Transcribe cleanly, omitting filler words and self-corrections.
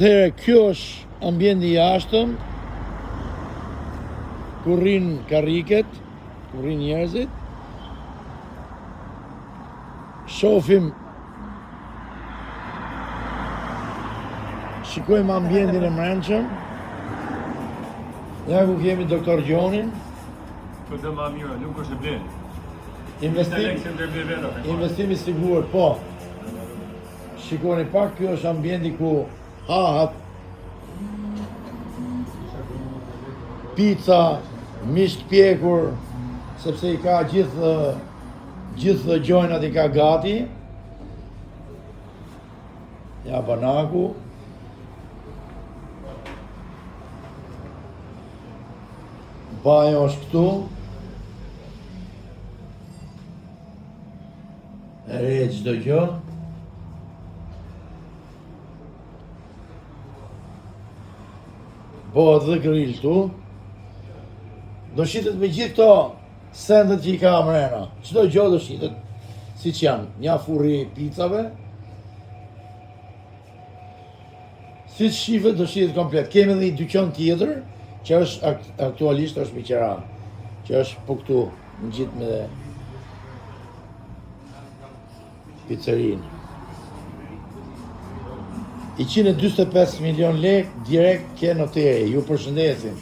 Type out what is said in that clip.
Kjo është ambienti i jashtëm, ku rrinë karriket, ku rrinë njerëzit. Shofim, shikojmë ambientin e mrençëm. Ja ku kemi doktor Gjonin. Këtë ma mirë, nuk është e blenë. Investimi sigur, po. Shikoni pak, kjo është ambienti ku hahat, pizza, mish të pjekur, sepse i ka gjithë gjojnat i ka gati. Ja banaku. Bajo është këtu. E re çdo gjë. Bëhet dhe grill këtu. Do shitet me gjithë këto sendet që i ka mrena. Çdo gjë do shitet siç janë. Një furri pizzave. Siç shifet do shitet komplet. Kemi edhe një dyqan tjetër që është aktualisht është miqera, që është po këtu në gjithë me pizzerinë. 145 milion lek direkt ke noteri, ju përshëndesim.